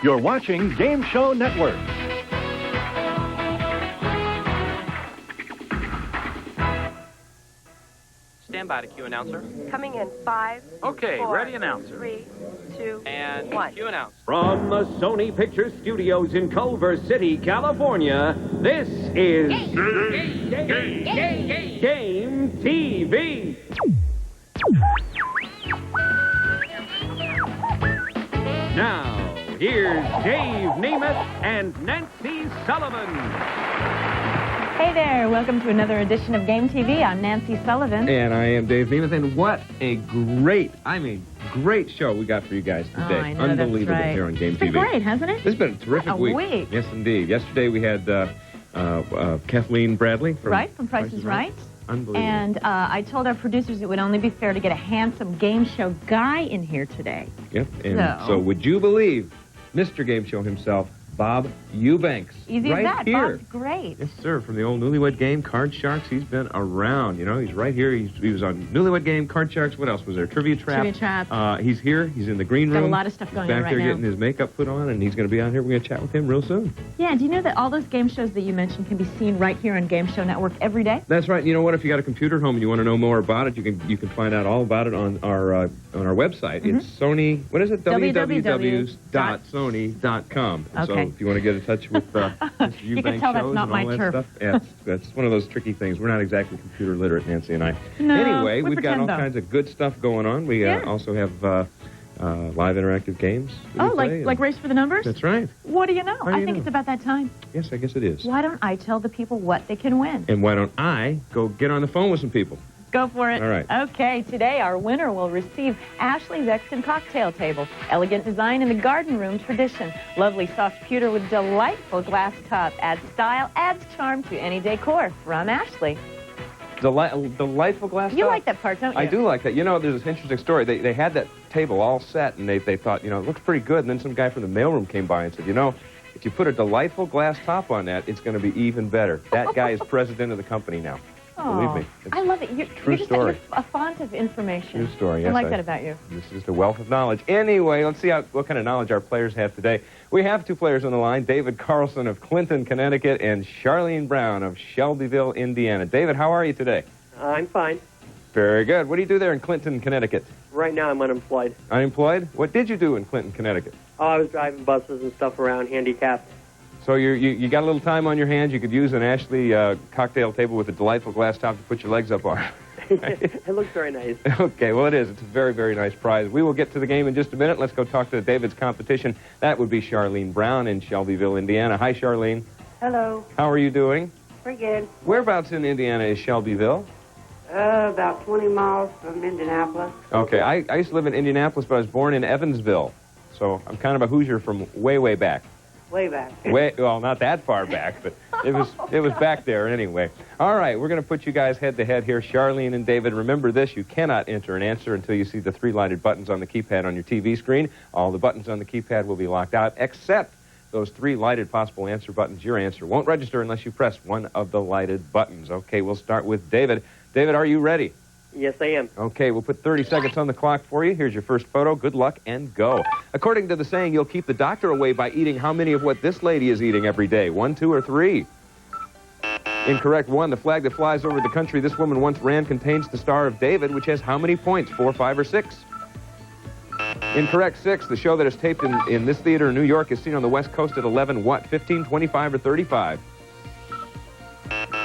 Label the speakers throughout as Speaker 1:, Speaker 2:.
Speaker 1: You're watching Game Show Network.
Speaker 2: Stand by to cue announcer.
Speaker 3: Coming in 5.
Speaker 2: Okay,
Speaker 3: 4,
Speaker 2: ready announcer.
Speaker 3: 3, 2,
Speaker 2: And
Speaker 3: 1.
Speaker 2: cue announcer.
Speaker 4: From the Sony Pictures Studios in Culver City, California, this is Game TV. Now, here's Dave Nemeth and Nancy Sullivan.
Speaker 5: Hey there, welcome to another edition of Game TV. I'm Nancy Sullivan.
Speaker 6: And I am Dave Nemeth, and what a great show we got for you guys today.
Speaker 5: I know,
Speaker 6: Unbelievable
Speaker 5: that's right.
Speaker 6: Here on Game
Speaker 5: It's been
Speaker 6: TV.
Speaker 5: great, hasn't it?
Speaker 6: This has been a terrific
Speaker 5: week.
Speaker 6: Yes, indeed. Yesterday we had Kathleen Bradley
Speaker 5: from Price is Right.
Speaker 6: Unbelievable.
Speaker 5: And I told our producers it would only be fair to get a handsome game show guy in here today.
Speaker 6: Yep. And so would you believe Mr. Game Show himself, Bob Eubanks.
Speaker 5: Easy
Speaker 6: right
Speaker 5: as that.
Speaker 6: here.
Speaker 5: Bob's great.
Speaker 6: Yes, sir. From the old Newlywed Game, Card Sharks. He's been around. You know, he's right here. He was on Newlywed Game, Card Sharks. What else was there? Trivia Trap.
Speaker 5: Trivia Trap.
Speaker 6: He's here. He's in the green room.
Speaker 5: Got a lot of stuff going on
Speaker 6: back
Speaker 5: right
Speaker 6: there
Speaker 5: now.
Speaker 6: getting his makeup put on, and he's going to be on here. We're going to chat with him real soon.
Speaker 5: Yeah, do you know that all those game shows that you mentioned can be seen right here on Game Show Network every day?
Speaker 6: That's right. You know what? If you got a computer at home and you want to know more about it, you can find out all about it on our website.
Speaker 5: Mm-hmm.
Speaker 6: It's Sony. What is it?
Speaker 5: www.sony.com.
Speaker 6: So
Speaker 5: Okay.
Speaker 6: if you want to get in touch with Mr.
Speaker 5: You can
Speaker 6: Eubanks
Speaker 5: tell that's
Speaker 6: shows
Speaker 5: not
Speaker 6: and
Speaker 5: my
Speaker 6: all that
Speaker 5: turf.
Speaker 6: stuff, yeah, that's one of those tricky things. We're not exactly computer literate, Nancy and I.
Speaker 5: No,
Speaker 6: anyway,
Speaker 5: we
Speaker 6: we've got all
Speaker 5: pretend, though.
Speaker 6: kinds of good stuff going on. We also have live interactive games. that we play,
Speaker 5: like Race for the Numbers?
Speaker 6: That's right.
Speaker 5: What do you know?
Speaker 6: How do
Speaker 5: I
Speaker 6: you
Speaker 5: think
Speaker 6: know?
Speaker 5: it's about that time.
Speaker 6: Yes, I guess it is.
Speaker 5: Why don't I tell the people what they can win?
Speaker 6: And why don't I go get on the phone with some people?
Speaker 5: Go for it.
Speaker 6: All right.
Speaker 5: Okay, today our winner will receive Ashley's Exton Cocktail Table. Elegant design in the garden room tradition. Lovely soft pewter with delightful glass top. Adds style, adds charm to any decor. From Ashley.
Speaker 6: Delightful glass
Speaker 5: You
Speaker 6: top.
Speaker 5: like that part, don't you?
Speaker 6: I do like that. You know, there's this interesting story. They had that table all set, and they thought, you know, it looks pretty good. And then some guy from the mailroom came by and said, you know, if you put a delightful glass top on that, it's going to be even better. That guy is president of the company now. Believe me.
Speaker 5: I love it. You're just
Speaker 6: story.
Speaker 5: You're a font of information.
Speaker 6: True story, yes.
Speaker 5: I like that about you.
Speaker 6: This is just a wealth of knowledge. Anyway, let's see what kind of knowledge our players have today. We have two players on the line, David Carlson of Clinton, Connecticut, and Charlene Brown of Shelbyville, Indiana. David, how are you today?
Speaker 7: I'm fine.
Speaker 6: Very good. What do you do there in Clinton, Connecticut?
Speaker 7: Right now I'm unemployed.
Speaker 6: Unemployed? What did you do in Clinton, Connecticut?
Speaker 7: Oh, I was driving buses and stuff around, handicapped.
Speaker 6: So you got a little time on your hands. You could use an Ashley cocktail table with a delightful glass top to put your legs up on.
Speaker 7: It looks very nice.
Speaker 6: Okay, well, it is. It's a very, very nice prize. We will get to the game in just a minute. Let's go talk to David's competition. That would be Charlene Brown in Shelbyville, Indiana. Hi, Charlene.
Speaker 3: Hello.
Speaker 6: How are you doing?
Speaker 3: Pretty good.
Speaker 6: Whereabouts in Indiana is Shelbyville?
Speaker 3: About 20 miles from Indianapolis.
Speaker 6: Okay, I used to live in Indianapolis, but I was born in Evansville. So I'm kind of a Hoosier from way, way back.
Speaker 3: Way back.
Speaker 6: Well, not that far back, but it was back there anyway. All right, we're going to put you guys head-to-head here. Charlene and David, remember this. You cannot enter an answer until you see the three lighted buttons on the keypad on your TV screen. All the buttons on the keypad will be locked out, except those three lighted possible answer buttons. Your answer won't register unless you press one of the lighted buttons. Okay, we'll start with David. David, are you ready?
Speaker 7: Yes, I am.
Speaker 6: Okay, we'll put 30 seconds on the clock for you. Here's your first photo. Good luck and go. According to the saying, you'll keep the doctor away by eating how many of what this lady is eating every day? 1, 2, or 3? Incorrect. 1. The flag that flies over the country this woman once ran contains the Star of David, which has how many points? 4, 5, or 6? Incorrect. 6. The show that is taped in this theater in New York is seen on the West Coast at 11, what? 15, 25, or 35?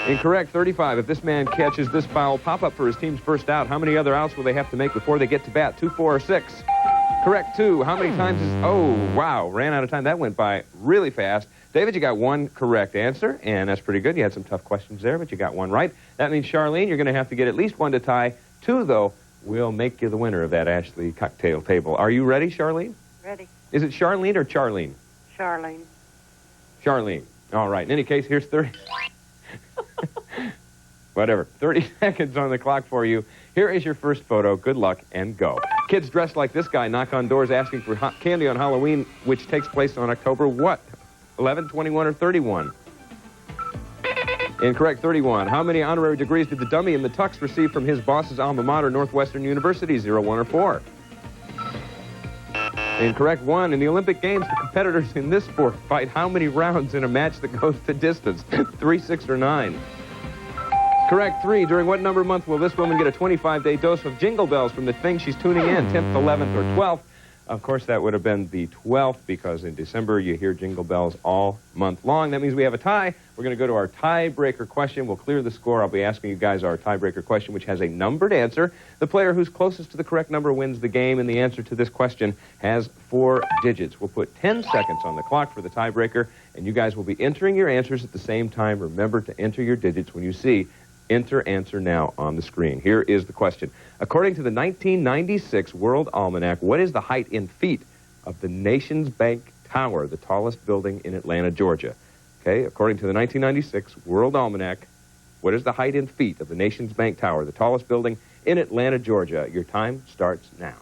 Speaker 6: Incorrect. 35. If this man catches this foul pop-up for his team's first out, how many other outs will they have to make before they get to bat? 2, 4, or 6? Correct. 2. How many times is... Oh, wow. Ran out of time. That went by really fast. David, you got one correct answer, and that's pretty good. You had some tough questions there, but you got one right. That means, Charlene, you're going to have to get at least one to tie. 2, though, will make you the winner of that Ashley cocktail table. Are you ready, Charlene?
Speaker 3: Ready.
Speaker 6: Is it Charlene or Charlene?
Speaker 3: Charlene.
Speaker 6: Charlene. All right. In any case, here's 30... Whatever. 30 seconds on the clock for you. Here is your first photo. Good luck and go. Kids dressed like this guy knock on doors asking for hot candy on Halloween, which takes place on October what? 11, 21, or 31? Incorrect. 31. How many honorary degrees did the dummy in the tux receive from his boss's alma mater, Northwestern University? 0, 1, or 4? Incorrect. 1. In the Olympic Games, the competitors in this sport fight how many rounds in a match that goes the distance? 3, 6, or 9? Correct. 3. During what number month will this woman get a 25-day dose of jingle bells from the thing she's tuning in? 10th, 11th, or 12th? Of course, that would have been the 12th, because in December you hear jingle bells all month long. That means we have a tie. We're going to go to our tiebreaker question. We'll clear the score. I'll be asking you guys our tiebreaker question, which has a numbered answer. The player who's closest to the correct number wins the game, and the answer to this question has 4 digits. We'll put 10 seconds on the clock for the tiebreaker, and you guys will be entering your answers at the same time. Remember to enter your digits when you see Enter Answer Now on the screen. Here is the question. According to the 1996 World Almanac, what is the height in feet of the Nations Bank Tower, the tallest building in Atlanta, Georgia? Okay, according to the 1996 World Almanac, what is the height in feet of the Nations Bank Tower, the tallest building in Atlanta, Georgia? Your time starts now.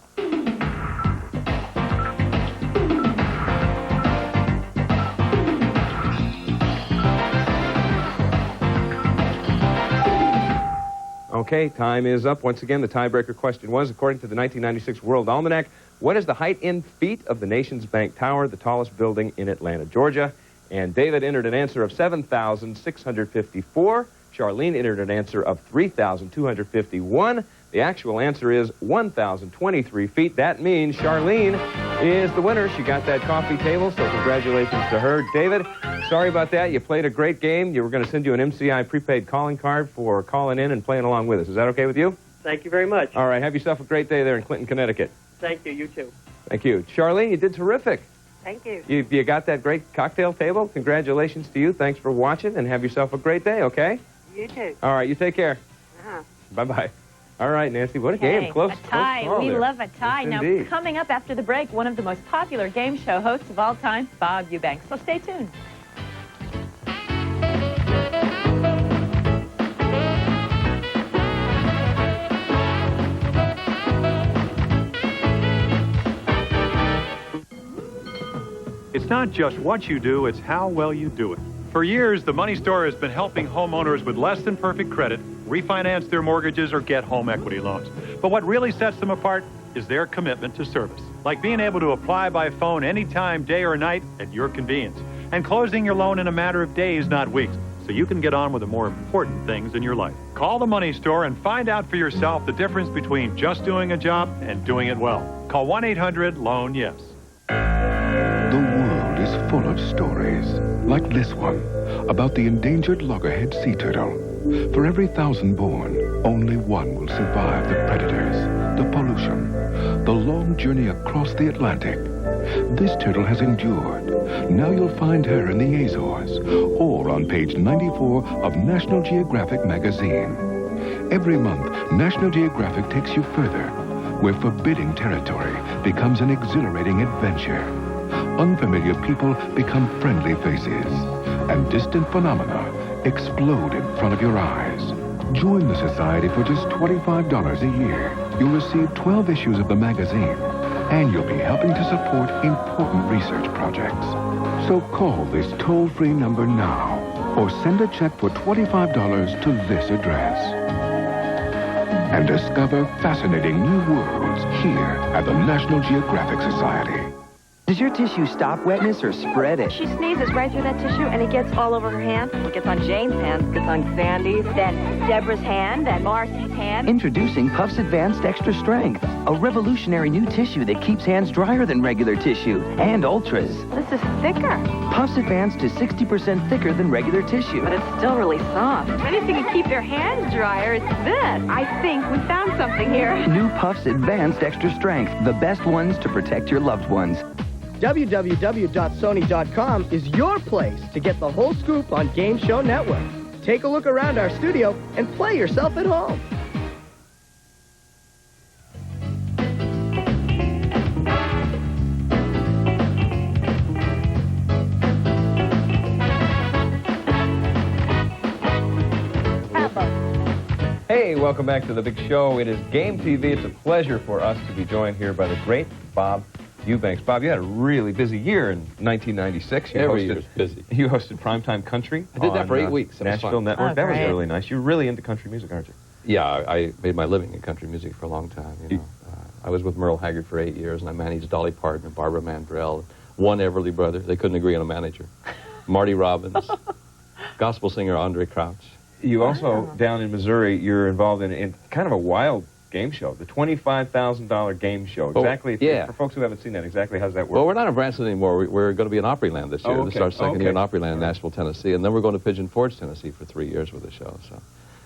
Speaker 6: Okay, time is up. Once again, the tiebreaker question was, according to the 1996 World Almanac, what is the height in feet of the Nations Bank Tower, the tallest building in Atlanta, Georgia? And David entered an answer of 7,654. Charlene entered an answer of 3,251. The actual answer is 1,023 feet. That means Charlene is the winner. She got that coffee table, so congratulations to her. David, sorry about that. You played a great game. You were going to send you an MCI prepaid calling card for calling in and playing along with us. Is that okay with you?
Speaker 7: Thank you very much.
Speaker 6: All right. Have yourself a great day there in Clinton, Connecticut.
Speaker 7: Thank you. You too.
Speaker 6: Thank you. Charlene, you did terrific.
Speaker 3: Thank you.
Speaker 6: You got that great cocktail table. Congratulations to you. Thanks for watching, and have yourself a great day, okay?
Speaker 3: You too.
Speaker 6: All right. You take care.
Speaker 3: Uh-huh.
Speaker 6: Bye-bye. All right, Nancy, what a
Speaker 5: Okay,
Speaker 6: game. Close.
Speaker 5: a tie.
Speaker 6: Close call
Speaker 5: We
Speaker 6: there.
Speaker 5: love a tie.
Speaker 6: Yes,
Speaker 5: Now,
Speaker 6: indeed.
Speaker 5: coming up after the break, one of the most popular game show hosts of all time, Bob Eubanks. So stay tuned.
Speaker 1: It's not just what you do, it's how well you do it. For years, the Money Store has been helping homeowners with less than perfect credit refinance their mortgages or get home equity loans. But what really sets them apart is their commitment to service, like being able to apply by phone anytime, day or night, at your convenience, and closing your loan in a matter of days, not weeks, so you can get on with the more important things in your life. Call the Money Store and find out for yourself the difference between just doing a job and doing it well. Call 1-800-LOAN-YES.
Speaker 8: The world is full of stories, like this one, about the endangered loggerhead sea turtle. For every 1,000 born, only one will survive the predators, the pollution, the long journey across the Atlantic. This turtle has endured. Now you'll find her in the Azores, or on page 94 of National Geographic magazine. Every month, National Geographic takes you further, where forbidding territory becomes an exhilarating adventure. Unfamiliar people become friendly faces, and distant phenomena explode in front of your eyes. Join the Society for just $25 a year. You'll receive 12 issues of the magazine, and you'll be helping to support important research projects. So call this toll-free number now, or send a check for $25 to this address. And discover fascinating new worlds here at the National Geographic Society.
Speaker 9: Does your tissue stop wetness or spread it?
Speaker 10: She sneezes right through that tissue, and it gets all over her hand. It gets on Jane's hand, it gets on Sandy's, then Deborah's hand, then Marcy's hand.
Speaker 9: Introducing Puffs Advanced Extra Strength, a revolutionary new tissue that keeps hands drier than regular tissue, and Ultras.
Speaker 10: This is thicker,
Speaker 9: Puffs Advanced is 60% thicker than regular tissue.
Speaker 10: but it's still really soft. If anything to keep your hands drier, it's this. I think we found something here.
Speaker 9: New Puffs Advanced Extra Strength, the best ones to protect your loved ones.
Speaker 11: www.sony.com is your place to get the whole scoop on Game Show Network. Take a look around our studio and play yourself at home.
Speaker 6: Hey, welcome back to the big show. It is Game TV. It's a pleasure for us to be joined here by the great Bob Eubanks. Bob, you had a really busy year in 1996.
Speaker 12: Every year's busy.
Speaker 6: You hosted Primetime Country.
Speaker 12: I did that for 8 weeks. That was
Speaker 6: Nashville
Speaker 12: fun.
Speaker 6: Network.
Speaker 5: Oh,
Speaker 6: That was
Speaker 5: great.
Speaker 6: really nice. You're really into country music, aren't you?
Speaker 12: Yeah, I made my living in country music for a long time. You know, I was with Merle Haggard for 8 years, and I managed Dolly Parton and Barbara Mandrell, one Everly brother. They couldn't agree on a manager. Marty Robbins, gospel singer Andre Crouch.
Speaker 6: You also, down in Missouri, you're involved in kind of a wild game show, the $25,000 game show. Exactly, for folks who haven't seen that, exactly how does that work?
Speaker 12: Well, we're not in Branson anymore. We're going to be in Opryland this year.
Speaker 6: Oh, okay.
Speaker 12: This is our second year in Opryland in Nashville, Tennessee, and then we're going to Pigeon Forge, Tennessee for 3 years with the show. So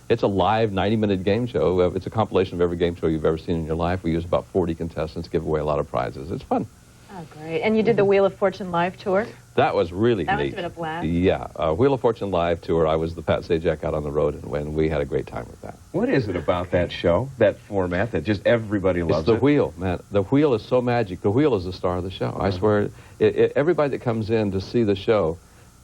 Speaker 12: it's a live 90-minute game show. It's a compilation of every game show you've ever seen in your life. We use about 40 contestants, give away a lot of prizes. It's fun.
Speaker 5: Oh, great. And you did the Wheel of Fortune live tour?
Speaker 12: That was really
Speaker 5: That
Speaker 12: neat.
Speaker 5: must have been a blast.
Speaker 12: Yeah, Wheel of Fortune live tour. I was the Pat Sajak out on the road, and we had a great time with that.
Speaker 6: What is it about that show, that format, that just everybody loves
Speaker 12: It's the wheel, man. The wheel is so magic. The wheel is the star of the show. I swear, everybody that comes in to see the show,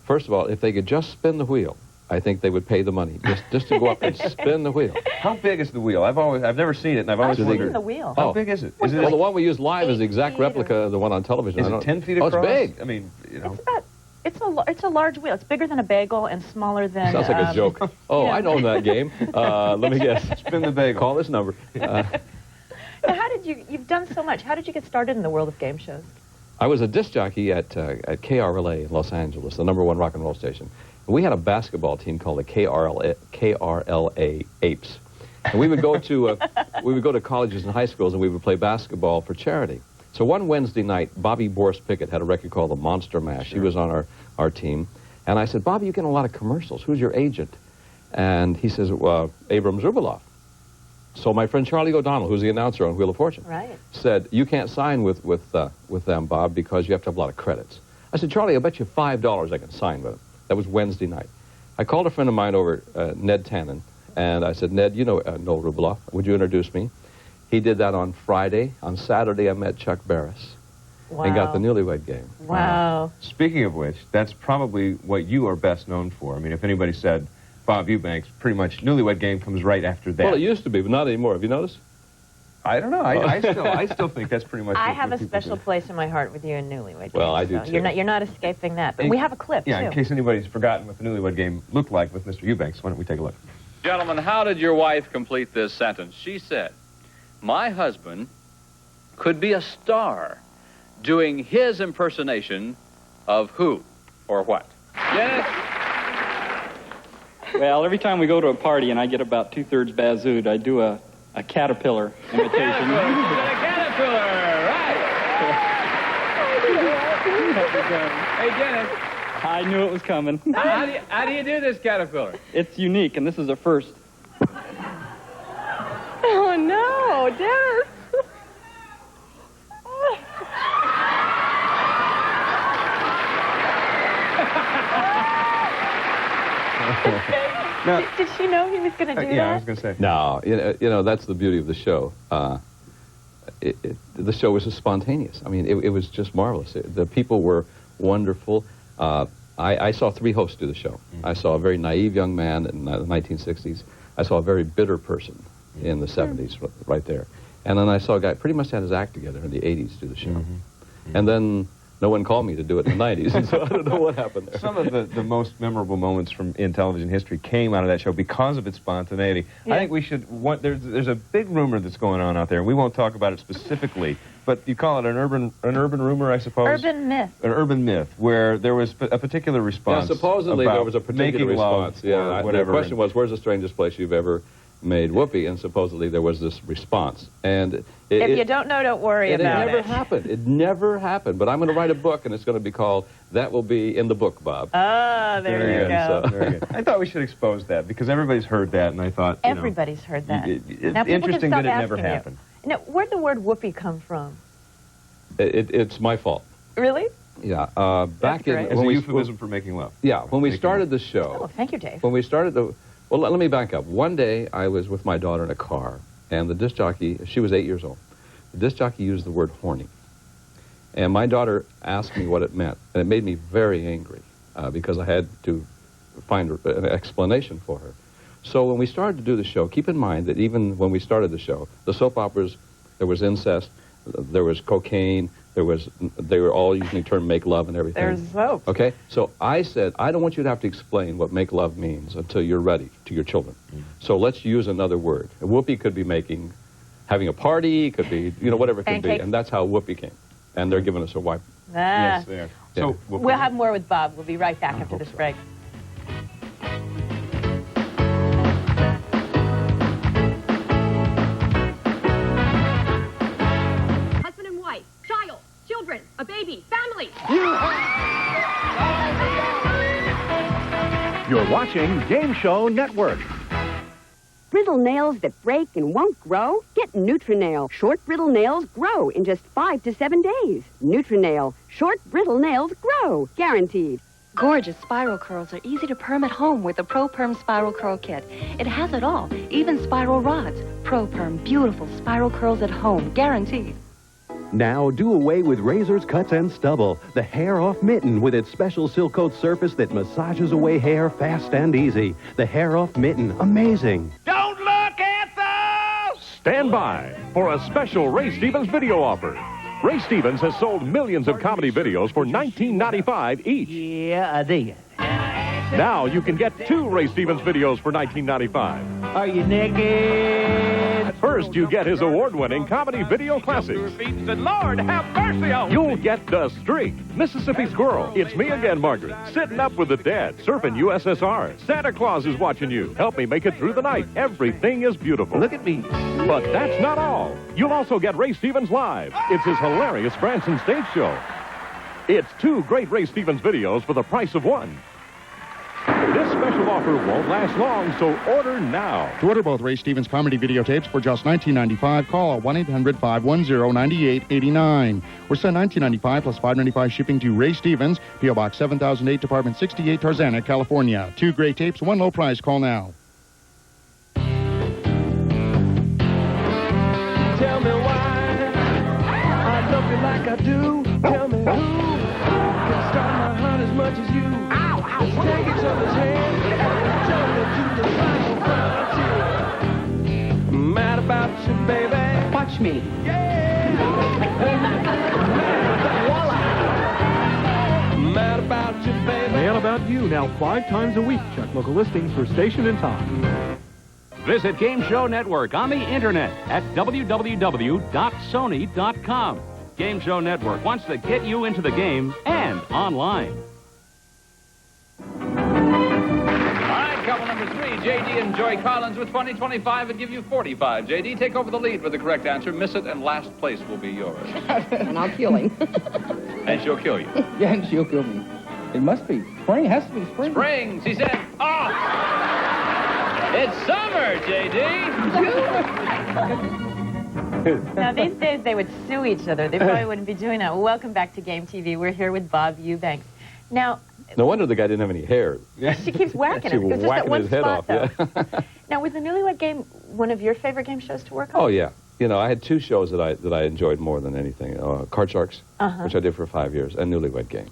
Speaker 12: first of all, if they could just spin the wheel, I think they would pay the money just to go up and spin the wheel.
Speaker 6: How big is the wheel? I've never seen it, and I've always wondered.
Speaker 5: the wheel.
Speaker 6: How big is it? Is it
Speaker 12: Well, the one we use live is the exact replica of the one on television.
Speaker 6: Is it 10 feet across?
Speaker 12: Oh, it's big.
Speaker 6: I mean, you know.
Speaker 5: It's a large wheel. It's bigger than a bagel and smaller than...
Speaker 12: Sounds like a joke. Oh, I know that game. Let me guess.
Speaker 6: Spin the bagel.
Speaker 12: Call this number.
Speaker 5: Now, how did you've done so much. How did you get started in the world of game shows?
Speaker 12: I was a disc jockey at KRLA in Los Angeles, the #1 rock and roll station. And we had a basketball team called the KRLA Apes. And we would go to colleges and high schools, and we would play basketball for charity. So one Wednesday night, Bobby Boris Pickett had a record called The Monster Mash. He was on our team. And I said, Bobby, you get a lot of commercials. Who's your agent? And he says, Abram Zubaloff. So my friend Charlie O'Donnell, who's the announcer on Wheel of Fortune, said, you can't sign with them, Bob, because you have to have a lot of credits. I said, Charlie, I'll bet you $5 I can sign with them. That was Wednesday night. I called a friend of mine over, Ned Tannen, and I said, Ned, you know Noel Rubloff. Would you introduce me? He did that on Friday. On Saturday, I met Chuck Barris and got the Newlywed Game.
Speaker 5: Wow.
Speaker 6: Speaking of which, that's probably what you are best known for. I mean, if anybody said Bob Eubanks, pretty much Newlywed Game comes right after that.
Speaker 12: Well, it used to be, but not anymore. Have you noticed?
Speaker 6: I don't know. I still think that's pretty much.
Speaker 5: I have a special place in my heart with you in Newlywed.
Speaker 12: Well, I do
Speaker 5: so
Speaker 12: too.
Speaker 5: You're not escaping that. But we have a clip too.
Speaker 6: In case anybody's forgotten what the Newlywed Game looked like with Mr. Eubanks, why don't we take a look?
Speaker 13: Gentlemen, how did your wife complete this sentence? She said, my husband could be a star doing his impersonation of who or what?
Speaker 14: Yes. Well, every time we go to a party and I get about 2/3 bazooed, I do a caterpillar imitation.
Speaker 13: Caterpillar, right. Hey, Dennis.
Speaker 14: I knew it was coming.
Speaker 13: How do you do this caterpillar?
Speaker 14: It's unique, and this is a first.
Speaker 5: Oh, no, Dennis. Did she know he was going to do that?
Speaker 6: Yeah, I was going to say.
Speaker 12: No, you know, that's the beauty of the show. The show was just spontaneous. I mean, it was just marvelous. The people were wonderful. I saw 3 hosts do the show. I saw a very naive young man in the 1960s. I saw a very bitter person in the 70s, right there. And then I saw a guy pretty much had his act together in the 80s do the show. And then no one called me to do it in the 90s, and so I don't know what happened there.
Speaker 6: Some of the most memorable moments in television history came out of that show because of its spontaneity. Yeah. I think we should... There's a big rumor that's going on out there, and we won't talk about it specifically, but you call it an urban rumor, I suppose?
Speaker 5: Urban myth.
Speaker 6: An urban myth, where there was a particular response.
Speaker 12: Yeah, supposedly there was a particular response. Yeah,
Speaker 6: whatever.
Speaker 12: The question was, where's the strangest place you've ever made whoopee? And supposedly there was this response. And
Speaker 5: if you don't know, don't worry about it.
Speaker 12: It never happened. It never happened. But I'm going to write a book, and it's going to be called That Will Be in the Book, Bob.
Speaker 5: Ah, there you go.
Speaker 6: So, very good. I thought we should expose that, because everybody's heard that, and I thought,
Speaker 5: everybody's heard that.
Speaker 6: It's interesting that it never happened.
Speaker 5: Now, where'd the word whoopee come from?
Speaker 12: It's my fault.
Speaker 5: Really?
Speaker 12: Yeah. Back in...
Speaker 6: As a euphemism for making love.
Speaker 12: Yeah, when we started the show...
Speaker 5: Oh, thank you, Dave.
Speaker 12: When we started the... Well, let me back up. One day, I was with my daughter in a car, and the disc jockey, she was 8 years old. The disc jockey used the word horny. And my daughter asked me what it meant, and it made me very angry, because I had to find an explanation for her. So when we started to do the show, keep in mind that even when we started the show, the soap operas, there was incest, there was cocaine, they were all usually termed make love and everything.
Speaker 5: There's soap.
Speaker 12: Okay? So I said, I don't want you to have to explain what make love means until you're ready to your children. So let's use another word. Whoopee could be making having a party, could be, you know, whatever it could be.
Speaker 5: Pancakes.
Speaker 12: And that's how Whoopi came. And they're giving us a wipe.
Speaker 5: Ah.
Speaker 6: they are.
Speaker 12: Yeah.
Speaker 6: So,
Speaker 5: We'll have more with Bob. We'll be right back after this break.
Speaker 10: Husband and wife, child, children, a baby, family.
Speaker 1: You're watching Game Show Network.
Speaker 15: Brittle nails that break and won't grow? Get Nutrinail. Short brittle nails grow in just 5 to 7 days. Nutrinail. Short brittle nails grow. Guaranteed.
Speaker 16: Gorgeous spiral curls are easy to perm at home with the Pro Perm Spiral Curl Kit. It has it all, even spiral rods. Pro Perm, beautiful spiral curls at home, guaranteed.
Speaker 17: Now do away with razors, cuts, and stubble. The Hair Off Mitten with its special silk coat surface that massages away hair fast and easy. The Hair Off Mitten, amazing.
Speaker 18: Don't look at those! Stand by for a special Ray Stevens video offer. Ray Stevens has sold millions of comedy videos for $19.95 each.
Speaker 19: Yeah, I dig it.
Speaker 18: Now you can get 2 Ray Stevens videos for $19.95.
Speaker 19: Are you naked?
Speaker 18: First, you get his award-winning comedy video classics.
Speaker 19: Lord, have mercy on
Speaker 18: You'll get The Streak, Mississippi Squirrel, It's Me Again, Margaret, Sitting Up with the Dead, Surfing USSR, Santa Claus is Watching You, Help Me Make It Through the Night, Everything is Beautiful.
Speaker 19: Look at me.
Speaker 18: But that's not all. You'll also get Ray Stevens Live. It's his hilarious Branson stage show. It's 2 great Ray Stevens videos for the price of 1. This special offer won't last long, so order now.
Speaker 20: To order both Ray Stevens comedy videotapes for just $19.95, call 1-800-510-9889. Or send $19.95 plus $5.95 shipping to Ray Stevens, P.O. Box 7008, Department 68, Tarzana, California. 2 great tapes, 1 low price. Call now.
Speaker 19: Tell me why I love you like I do. Tell me who can start my heart as much as you. Ow, ow. Let's take each other's hand and jump into the final frontier. Mad about you, baby. Watch me. Yeah. Mad about you, baby.
Speaker 21: Mad About You, now 5 times a week. Check local listings for station and time.
Speaker 4: Visit Game Show Network on the internet at www.sony.com. Game Show Network wants to get you into the game and online.
Speaker 13: All right, couple number 3, J.D. and Joy Collins with 20-25 and give you 45. J.D., take over the lead with the correct answer. Miss it, and last place will be yours.
Speaker 22: And I'll kill him.
Speaker 13: And she'll kill you.
Speaker 22: Yeah, and she'll kill me. It must be. Spring. It has to be spring.
Speaker 13: Spring, she said. Oh! It's summer, J.D.
Speaker 5: Now, these days, they would sue each other. They probably wouldn't be doing that. Welcome back to Game TV. We're here with Bob Eubanks. Now,
Speaker 12: No wonder the guy didn't have any hair.
Speaker 5: she keeps whacking him.
Speaker 12: She
Speaker 5: It's just that
Speaker 12: whacking
Speaker 5: one
Speaker 12: his head
Speaker 5: spot,
Speaker 12: off.
Speaker 5: though.
Speaker 12: Yeah.
Speaker 5: Now, was the Newlywed Game one of your favorite game shows to work on?
Speaker 12: Oh, yeah. You know, I had 2 shows that I enjoyed more than anything. Card Sharks, which I did for 5 years, and Newlywed Game.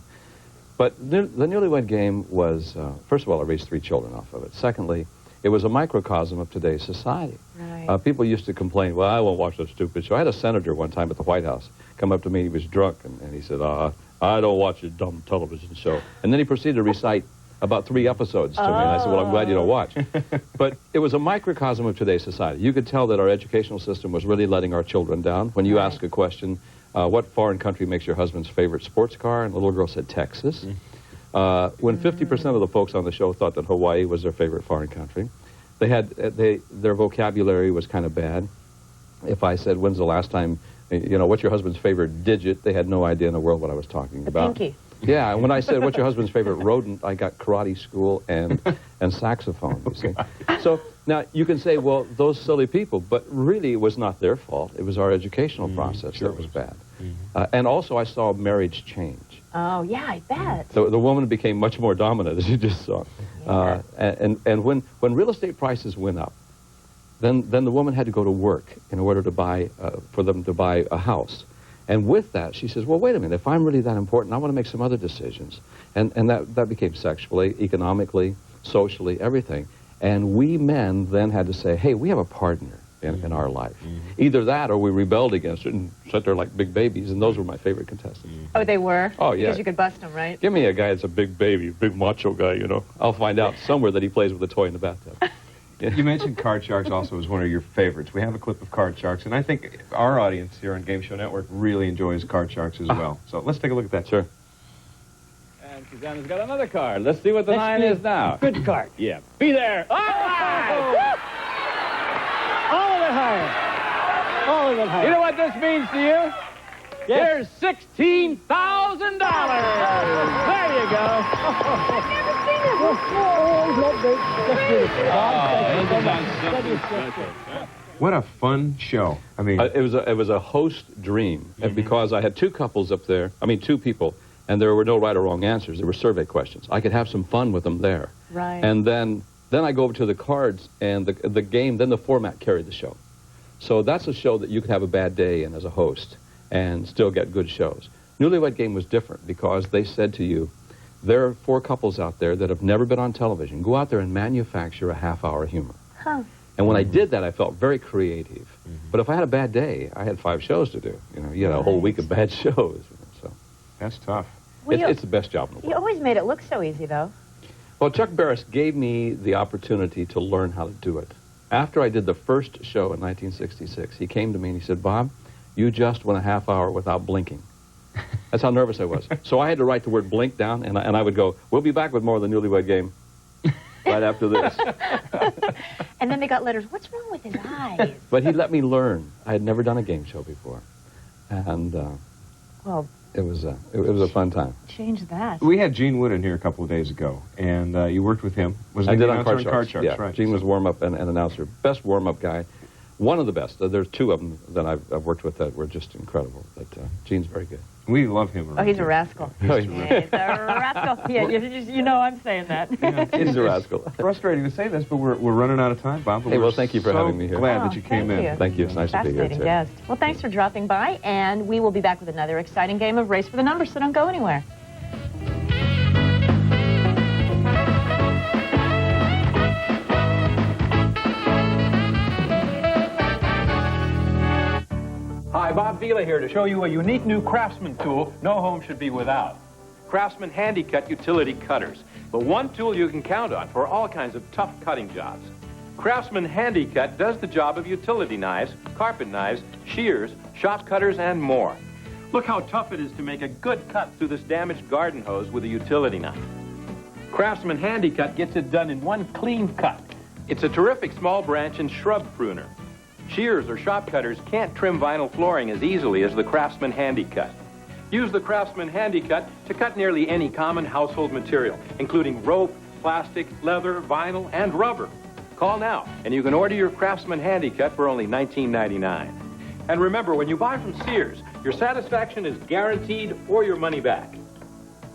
Speaker 12: But the Newlywed Game was, first of all, I raised 3 children off of it. Secondly, it was a microcosm of today's society.
Speaker 5: Right.
Speaker 12: People used to complain, well, I won't watch that stupid show. I had a senator one time at the White House come up to me. He was drunk, and he said, I don't watch your dumb television show. And then he proceeded to recite about 3 episodes to me. And I said, well, I'm glad you don't watch. But it was a microcosm of today's society. You could tell that our educational system was really letting our children down. When you ask a question, what foreign country makes your husband's favorite sports car? And the little girl said, Texas. When 50% of the folks on the show thought that Hawaii was their favorite foreign country, their vocabulary was kind of bad. If I said, when's the last time, what's your husband's favorite digit, they had no idea in the world what I was talking about.
Speaker 5: Pinky.
Speaker 12: Yeah, and when I said, what's your husband's favorite rodent, I got karate school and saxophone, you see. So now you can say, well, those silly people, but really it was not their fault. It was our educational process that was bad. And also I saw marriage change.
Speaker 5: Oh, yeah, I bet.
Speaker 12: The woman became much more dominant, as you just saw.
Speaker 5: Yeah.
Speaker 12: And when real estate prices went up, then the woman had to go to work in order to buy, for them to buy a house. And with that, she says, well, wait a minute, if I'm really that important, I want to make some other decisions. And that became sexually, economically, socially, everything. And we men then had to say, hey, we have a partner in our life. Either that or we rebelled against it and sat there like big babies, and those were my favorite contestants.
Speaker 5: Oh, they were?
Speaker 12: Oh, yeah.
Speaker 5: Because you could bust them, right?
Speaker 12: Give me a guy that's a big baby, big macho guy, I'll find out somewhere that he plays with a toy in the bathtub.
Speaker 6: You mentioned Card Sharks also as one of your favorites. We have a clip of Card Sharks, and I think our audience here on Game Show Network really enjoys Card Sharks as well. So let's take a look at that.
Speaker 12: Sure.
Speaker 2: And Susanna's got another card. Let's see what the 9 is now.
Speaker 22: Good card.
Speaker 2: Yeah. Be there. All right.
Speaker 22: All of it higher. All of it higher.
Speaker 2: You know what this means to you?
Speaker 22: Yes.
Speaker 2: Here's $16,000. There you go.
Speaker 6: What a fun show. I mean,
Speaker 12: it was a host dream, and because I had two couples up there, two people, and there were no right or wrong answers. There were survey questions. I could have some fun with them there.
Speaker 5: Right.
Speaker 12: And then I go over to the cards, and the game, then the format carried the show. So that's a show that you could have a bad day in as a host and still get good shows. Newlywed Game was different because they said to you, there are 4 couples out there that have never been on television. Go out there and manufacture a half-hour humor.
Speaker 5: Huh.
Speaker 12: And when I did that, I felt very creative. But if I had a bad day, I had 5 shows to do. You had a whole week of bad shows. So
Speaker 6: that's tough.
Speaker 5: Well,
Speaker 12: it's the best job in the world.
Speaker 5: You always made it look so easy, though.
Speaker 12: Well, Chuck Barris gave me the opportunity to learn how to do it. After I did the first show in 1966, he came to me and he said, Bob, you just went a half hour without blinking. That's how nervous I was. So I had to write the word blink down, and I would go, we'll be back with more of the Newlywed Game right after this.
Speaker 5: And then they got letters, what's wrong with his eyes?
Speaker 12: But he let me learn. I had never done a game show before. And
Speaker 5: well,
Speaker 12: it was a fun time.
Speaker 5: Change that.
Speaker 6: We had Gene Wood in here a couple of days ago, and you worked with him. Was
Speaker 12: I
Speaker 6: he
Speaker 12: did
Speaker 6: the
Speaker 12: on
Speaker 6: announcer
Speaker 12: Card Sharks. Yeah,
Speaker 6: right.
Speaker 12: Gene was warm-up and announcer. Best warm-up guy. One of the best. There's 2 of them that I've worked with that were just incredible. But Gene's very good.
Speaker 6: We love him.
Speaker 5: Oh, he's a rascal. He's a rascal. Yeah, you know I'm saying that.
Speaker 12: He's a rascal.
Speaker 6: Frustrating to say this, but we're running out of time, Bob.
Speaker 12: Hey, well, thank you for having me here.
Speaker 6: Glad that you came in.
Speaker 12: Thank you. It's nice to be here,
Speaker 5: Fascinating
Speaker 12: too.
Speaker 5: guest. Well, thanks for dropping by, and we will be back with another exciting game of Race for the Numbers, so don't go anywhere.
Speaker 7: Hi, Bob Vila here to show you a unique new Craftsman tool no home should be without. Craftsman Handy-Cut Utility Cutters. The one tool you can count on for all kinds of tough cutting jobs. Craftsman Handy-Cut does the job of utility knives, carpet knives, shears, shop cutters, and more. Look how tough it is to make a good cut through this damaged garden hose with a utility knife. Craftsman Handy-Cut gets it done in one clean cut. It's a terrific small branch and shrub pruner. Shears or shop cutters can't trim vinyl flooring as easily as the Craftsman Handy-Cut. Use the Craftsman Handy-Cut to cut nearly any common household material, including rope, plastic, leather, vinyl, and rubber. Call now, and you can order your Craftsman Handy-Cut for only $19.99. And remember, when you buy from Sears, your satisfaction is guaranteed or your money back.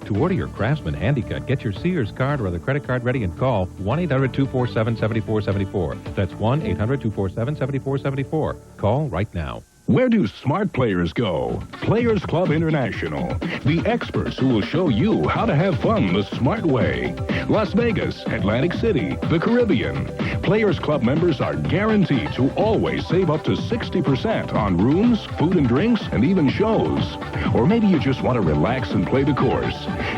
Speaker 23: To order your Craftsman Handy-Cut, get your Sears card or other credit card ready and call 1-800-247-7474. That's 1-800-247-7474. Call right now.
Speaker 8: Where do smart players go? Players Club International, the experts who will show you how to have fun the smart way. Las Vegas, Atlantic City, the Caribbean. Players Club members are guaranteed to always save up to 60% on rooms, food and drinks, and even shows. Or maybe you just want to relax and play the course.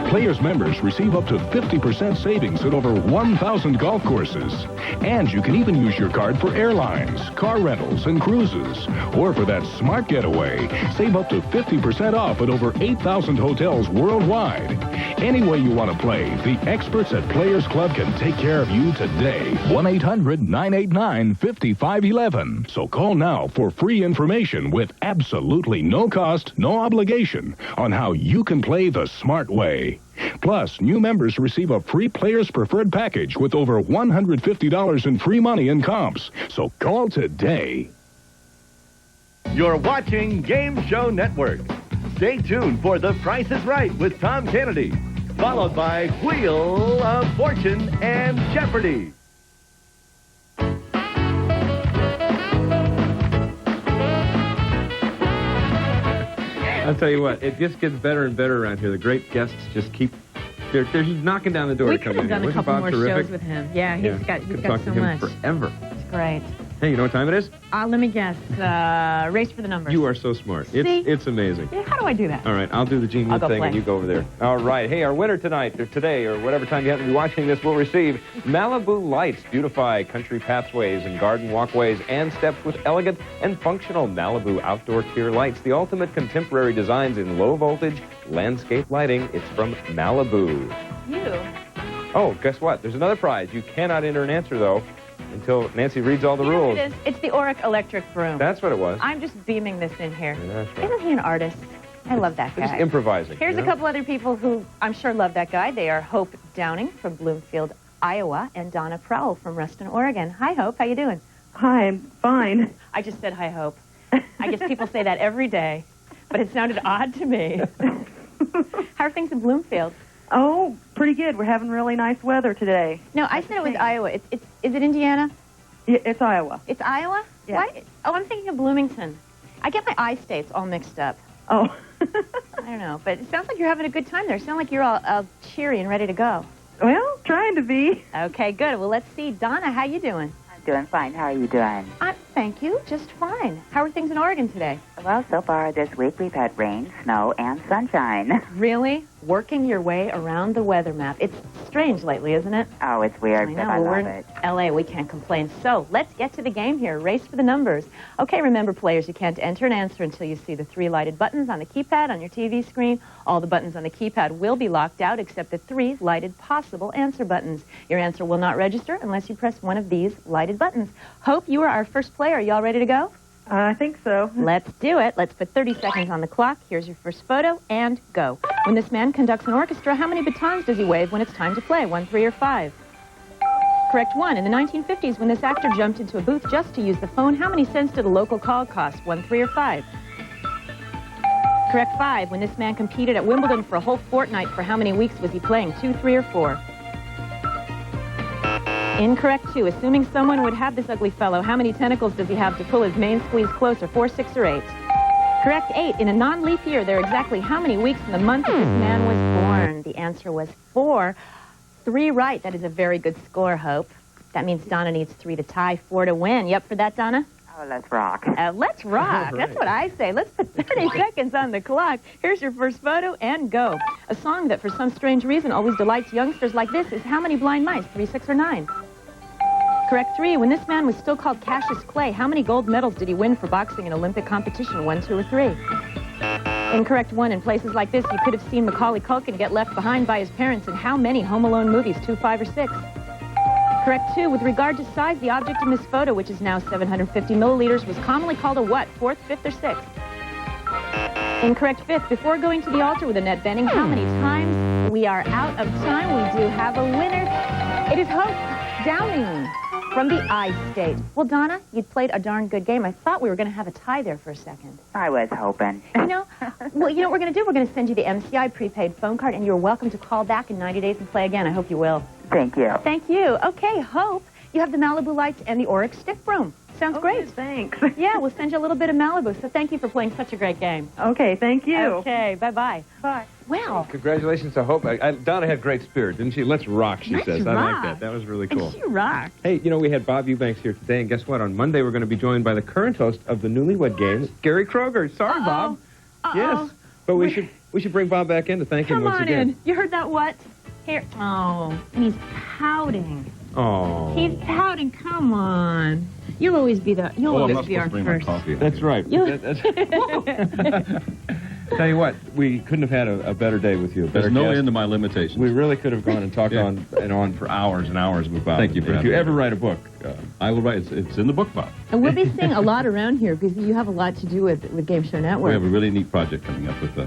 Speaker 8: Players members receive up to 50% savings at over 1,000 golf courses. And you can even use your card for airlines, car rentals, and cruises. Or for that smart getaway, save up to 50% off at over 8,000 hotels worldwide. Any way you want to play, the experts at Players Club can take care of you today. 1-800-989-5511. So call now for free information with absolutely no cost, no obligation on how you can play the smart way. Plus, new members receive a free Players Preferred package with over $150 in free money in comps. So call today.
Speaker 24: You're watching Game Show Network. Stay tuned for The Price is Right with Tom Kennedy, followed by Wheel of Fortune and Jeopardy.
Speaker 6: I'll tell you what, it just gets better and better around here. The great guests just keep, they're just knocking down the door
Speaker 5: We
Speaker 6: to
Speaker 5: could
Speaker 6: come
Speaker 5: have
Speaker 6: in
Speaker 5: done
Speaker 6: here.
Speaker 5: a couple
Speaker 6: Bob
Speaker 5: more
Speaker 6: terrific?
Speaker 5: shows with him. Yeah, he's got
Speaker 6: Could
Speaker 5: so
Speaker 6: talk to him
Speaker 5: much.
Speaker 6: forever.
Speaker 5: It's great.
Speaker 6: Hey, you know what time it is?
Speaker 5: Let me guess. Race for the numbers.
Speaker 6: You are so smart.
Speaker 5: See?
Speaker 6: It's amazing.
Speaker 5: Yeah, how do I do that?
Speaker 6: All right, I'll do the Gene
Speaker 5: I'll
Speaker 6: Wood
Speaker 5: go
Speaker 6: thing
Speaker 5: play.
Speaker 6: and you go over there. All right. Hey, our winner tonight, or today, or whatever time you happen to be watching this, will receive Malibu Lights. Beautify country pathways and garden walkways and steps with elegant and functional Malibu outdoor tier lights. The ultimate contemporary designs in low voltage landscape lighting. It's from Malibu.
Speaker 5: You.
Speaker 6: Oh, guess what? There's another prize. You cannot enter an answer, though, until Nancy reads all the rules.
Speaker 5: It is. It's the Auric electric broom.
Speaker 6: That's what it was.
Speaker 5: I'm just beaming this in here.
Speaker 6: Yeah, that's right.
Speaker 5: Isn't he an artist? I love that
Speaker 6: They're
Speaker 5: guy.
Speaker 6: just improvising.
Speaker 5: Here's
Speaker 6: you
Speaker 5: a
Speaker 6: know?
Speaker 5: couple other people who I'm sure love that guy. They are Hope Downing from Bloomfield, Iowa, and Donna Prowell from Ruston, Oregon. Hi, Hope. How you doing?
Speaker 3: Hi, I'm fine.
Speaker 5: I just said hi, Hope. I guess people say that every day, but it sounded odd to me. How are things in Bloomfield?
Speaker 3: Oh, pretty good. We're having really nice weather today.
Speaker 5: No, I said it was Iowa. Is it Indiana?
Speaker 3: Yeah, it's Iowa.
Speaker 5: It's Iowa?
Speaker 3: Yeah.
Speaker 5: Why? Oh, I'm thinking of Bloomington. I get my I-states all mixed up.
Speaker 3: Oh.
Speaker 5: I don't know, but it sounds like you're having a good time there. Sound like you're all cheery and ready to go.
Speaker 3: Well, trying to be.
Speaker 5: Okay, good. Well, let's see. Donna, how you doing?
Speaker 9: Doing fine. How are you doing?
Speaker 5: Thank you. Just fine. How are things in Oregon today?
Speaker 9: Well, so far this week we've had rain, snow, and sunshine.
Speaker 5: Really? Working your way around the weather map. It's strange lately, isn't it?
Speaker 9: Oh, it's weird,
Speaker 5: I
Speaker 9: but
Speaker 5: know.
Speaker 9: I
Speaker 5: We're
Speaker 9: love
Speaker 5: in
Speaker 9: it.
Speaker 5: L.A. We can't complain. So let's get to the game here. Race for the numbers. Okay, remember, players, you can't enter an answer until you see the 3 lighted buttons on the keypad on your TV screen. All the buttons on the keypad will be locked out except the 3 lighted possible answer buttons. Your answer will not register unless you press one of these lighted buttons. Hope, you are our first player. Are you all ready to go?
Speaker 3: I think so.
Speaker 5: Let's do it. Let's put 30 seconds on the clock. Here's your first photo, and go. When this man conducts an orchestra, how many batons does he wave when it's time to play? 1, 3, or 5? Correct 1. In the 1950s, when this actor jumped into a booth just to use the phone, how many cents did a local call cost? 1, 3, or 5? Correct 5. When this man competed at Wimbledon for a whole fortnight, for how many weeks was he playing? 2, 3, or 4? Incorrect 2. Assuming someone would have this ugly fellow, how many tentacles does he have to pull his main squeeze closer? 4, 6, or 8? Correct 8. In a non-leap year, there are exactly how many weeks in the month that this man was born? The answer was 4. 3 right. That is a very good score, Hope. That means Donna needs 3 to tie, 4 to win. You up for that, Donna?
Speaker 9: Oh, let's rock.
Speaker 5: Let's rock.
Speaker 9: Right.
Speaker 5: That's what I say. Let's put 30 seconds on the clock. Here's your first photo, and go. A song that, for some strange reason, always delights youngsters like this is How Many Blind Mice? 3, 6, or 9? Correct 3. When this man was still called Cassius Clay, how many gold medals did he win for boxing in Olympic competition? 1, 2, or 3? Incorrect 1. In places like this, you could have seen Macaulay Culkin get left behind by his parents in how many Home Alone movies? 2, 5, or 6? Correct 2. With regard to size, the object in this photo, which is now 750 milliliters, was commonly called a what? 4th, 5th, or 6th? Incorrect 5th. Before going to the altar with Annette Bening, how many times? We are out of time. We do have a winner. It is Hope Downing from the I-State. Well, Donna, you played a darn good game. I thought we were going to have a tie there for a second.
Speaker 9: I was hoping.
Speaker 5: You know what we're going to do? We're going to send you the MCI prepaid phone card, and you're welcome to call back in 90 days and play again. I hope you will.
Speaker 9: Thank you.
Speaker 5: Thank you. Okay, Hope, you have the Malibu Lights and the Auric Stick Broom. Sounds great.
Speaker 3: Thanks.
Speaker 5: Yeah, we'll send you a little bit of Malibu, so thank you for playing such a great game.
Speaker 3: Okay, thank you.
Speaker 5: Okay, bye-bye.
Speaker 3: Bye.
Speaker 5: Well,
Speaker 6: Congratulations to Hope. Donna had great spirit, didn't she? Let's rock, she
Speaker 5: Let's
Speaker 6: says. I
Speaker 5: rock.
Speaker 6: like that. That was really cool.
Speaker 5: she rocked.
Speaker 6: Hey, you know, we had Bob Eubanks here today, and guess what? On Monday, we're going to be joined by the current host of the Newlywed Game, Gary Kroger. Sorry, Bob. Yes, but we should bring Bob back in to thank him
Speaker 5: Come
Speaker 6: once
Speaker 5: on
Speaker 6: again.
Speaker 5: in. You heard that what? Here. Oh, and he's pouting.
Speaker 6: Oh.
Speaker 5: He's pouting. Come on. You'll always be our first.
Speaker 6: That's right. Tell you what, we couldn't have had a better day with you.
Speaker 12: There's no end to my limitations.
Speaker 6: We really could have gone and talked on and on for hours and hours with Bob.
Speaker 12: Thank you for
Speaker 6: If
Speaker 12: having
Speaker 6: you
Speaker 12: me.
Speaker 6: ever write a book,
Speaker 12: I will write. It's in the book, Bob.
Speaker 5: And we'll be seeing a lot around here because you have a lot to do with Game Show Network.
Speaker 12: We have a really neat project coming up with the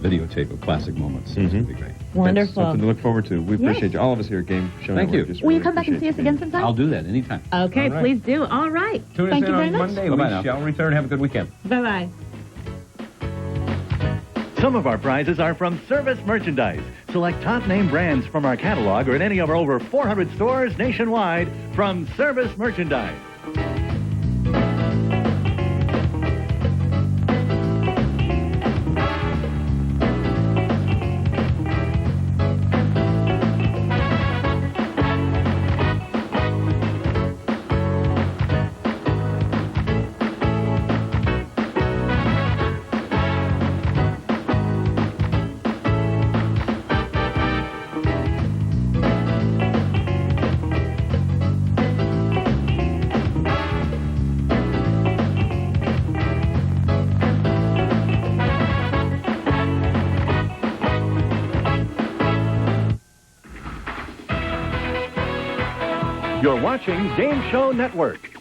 Speaker 12: videotape of classic moments. So It's going to be great.
Speaker 5: Wonderful.
Speaker 6: That's something to look forward to. We
Speaker 5: Yes.
Speaker 6: appreciate you, all of us here at Game Show
Speaker 12: Thank
Speaker 6: Network.
Speaker 12: you.
Speaker 6: Just
Speaker 5: Will you
Speaker 6: really
Speaker 5: come back and see
Speaker 6: appreciate
Speaker 5: us again sometime?
Speaker 12: I'll do that anytime.
Speaker 5: Okay,
Speaker 6: All right.
Speaker 5: please do. All right.
Speaker 6: Tune
Speaker 5: Thank
Speaker 6: us
Speaker 5: you
Speaker 6: in
Speaker 5: very
Speaker 6: on
Speaker 5: much.
Speaker 6: Monday.
Speaker 12: Bye-bye
Speaker 6: We
Speaker 12: now.
Speaker 6: shall return. Have a good weekend.
Speaker 5: Bye-bye.
Speaker 24: Some of our prizes are from Service Merchandise. Select top name brands from our catalog or in any of our over 400 stores nationwide from Service Merchandise. You're watching Game Show Network.